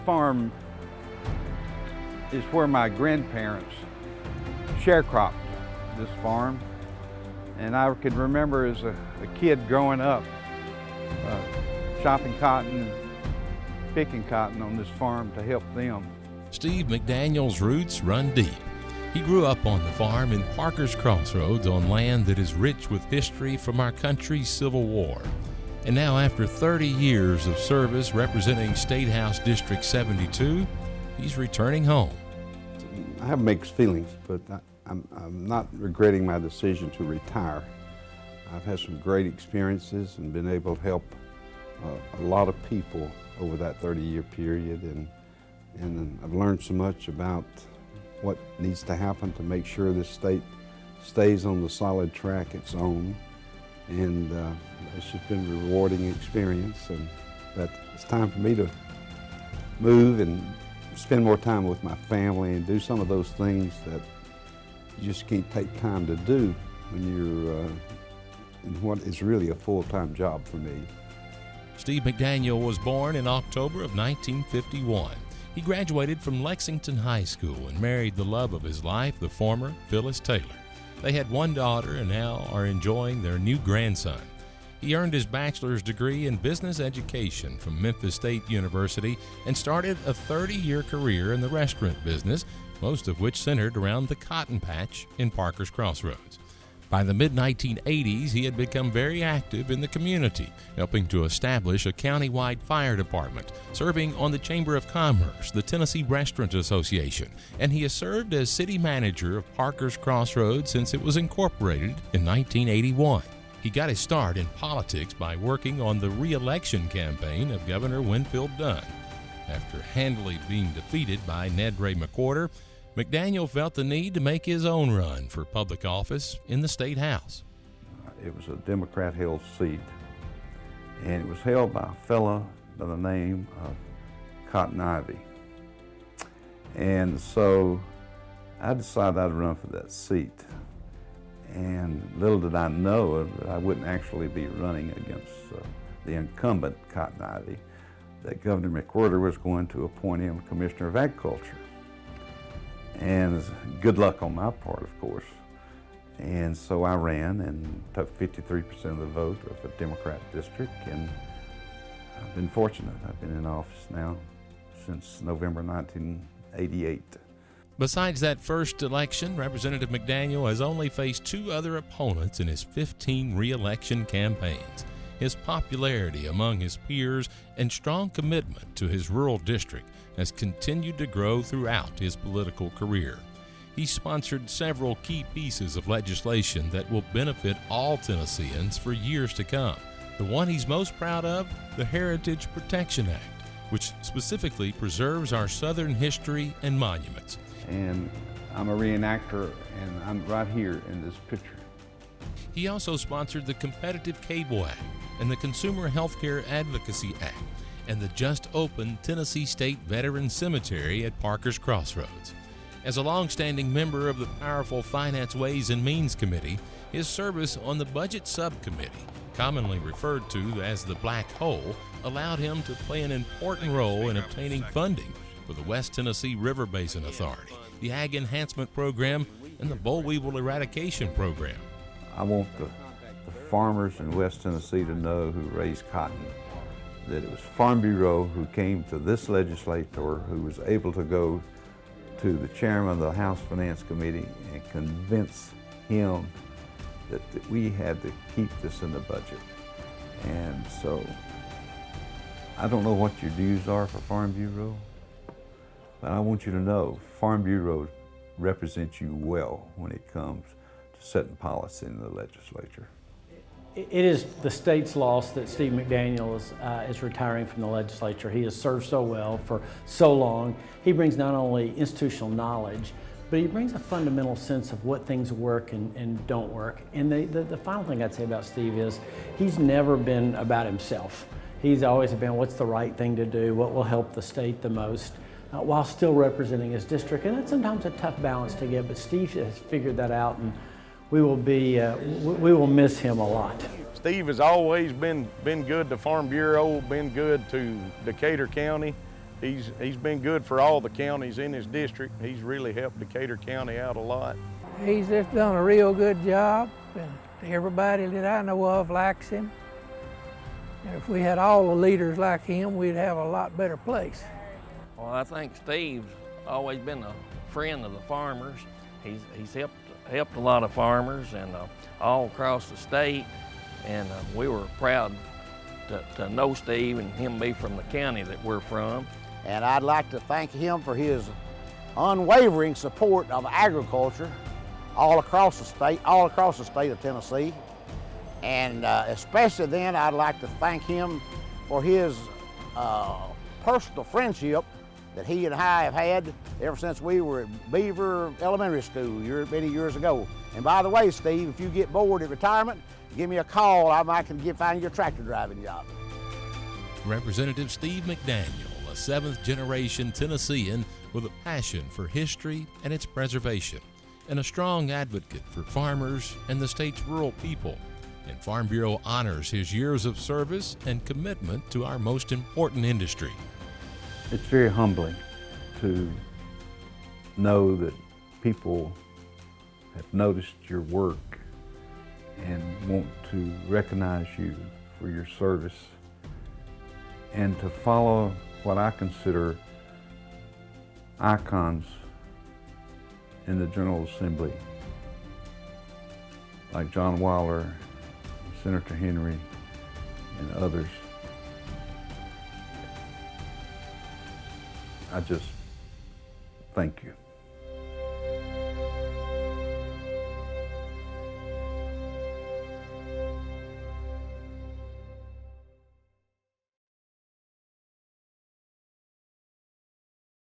farm is where my grandparents sharecropped this farm. And I can remember as a kid growing up, chopping cotton, picking cotton on this farm to help them. Steve McDaniel's roots run deep. He grew up on the farm in Parker's Crossroads on land that is rich with history from our country's Civil War. And now, after 30 years of service representing State House District 72, he's returning home. I have mixed feelings, but I'm not regretting my decision to retire. I've had some great experiences and been able to help a lot of people over that 30-year period, and I've learned so much about what needs to happen to make sure this state stays on the solid track it's on. And it's just been a rewarding experience, but it's time for me to move and spend more time with my family and do some of those things that you just can't take time to do when you're in what is really a full-time job for me. Steve McDaniel was born in October of 1951. He graduated from Lexington High School and married the love of his life, the former Phyllis Taylor. They had one daughter and now are enjoying their new grandson. He earned his bachelor's degree in business education from Memphis State University and started a 30-year career in the restaurant business, most of which centered around the Cotton Patch in Parker's Crossroads. By the mid-1980s, he had become very active in the community, helping to establish a countywide fire department, serving on the Chamber of Commerce, the Tennessee Restaurant Association, and he has served as city manager of Parker's Crossroads since it was incorporated in 1981. He got his start in politics by working on the re-election campaign of Governor Winfield Dunn. After handily being defeated by Ned Ray McWhorter, McDaniel felt the need to make his own run for public office in the State House. It was a Democrat-held seat, and it was held by a fellow by the name of Cotton Ivy. And so I decided I'd run for that seat. And little did I know that I wouldn't actually be running against the incumbent Cotton Ivy, that Governor McWhorter was going to appoint him Commissioner of Agriculture. And good luck on my part, of course. And so I ran and took 53% of the vote of the Democrat district, and I've been fortunate. I've been in office now since November 1988. Besides that first election, Representative McDaniel has only faced two other opponents in his 15 re-election campaigns. His popularity among his peers and strong commitment to his rural district has continued to grow throughout his political career. He sponsored several key pieces of legislation that will benefit all Tennesseans for years to come. The one he's most proud of, the Heritage Protection Act, which specifically preserves our Southern history and monuments. And I'm a reenactor, and I'm right here in this picture. He also sponsored the Competitive Cable Act and the Consumer Healthcare Advocacy Act and the just-opened Tennessee State Veterans Cemetery at Parker's Crossroads. As a long-standing member of the powerful Finance Ways and Means Committee, his service on the Budget Subcommittee, commonly referred to as the Black Hole, allowed him to play an important role in obtaining funding for the West Tennessee River Basin Authority, the Ag Enhancement Program, and the Boll Weevil Eradication Program. I want the farmers in West Tennessee to know who raised cotton, that it was Farm Bureau who came to this legislator, who was able to go to the chairman of the House Finance Committee and convince him that we had to keep this in the budget. And so I don't know what your dues are for Farm Bureau, but I want you to know Farm Bureau represents you well when it comes to setting policy in the legislature. It is the state's loss that Steve McDaniel is retiring from the legislature. He has served so well for so long. He brings not only institutional knowledge, but he brings a fundamental sense of what things work and don't work. And the final thing I'd say about Steve is he's never been about himself. He's always been what's the right thing to do, what will help the state the most, while still representing his district. And that's sometimes a tough balance to get, but Steve has figured that out, and we will miss him a lot. Steve has always been good to Farm Bureau, been good to Decatur County, he's been good for all the counties in his district. He's really helped Decatur County out a lot. He's just done a real good job, and everybody that I know of likes him. And if we had all the leaders like him, we'd have a lot better place. Well, I think Steve's always been a friend of the farmers. He's helped a lot of farmers and all across the state, and we were proud to know Steve and him be from the county that we're from. And I'd like to thank him for his unwavering support of agriculture all across the state of Tennessee. And especially then, I'd like to thank him for his personal friendship that he and I have had ever since we were at Beaver Elementary School many years ago. And by the way, Steve, if you get bored at retirement, give me a call. I can find you a tractor driving job. Representative Steve McDaniel, a 7th-generation Tennessean with a passion for history and its preservation, and a strong advocate for farmers and the state's rural people. And Farm Bureau honors his years of service and commitment to our most important industry. It's very humbling to know that people have noticed your work and want to recognize you for your service, and to follow what I consider icons in the General Assembly, like John Wilder, Senator Henry, and others. I just thank you.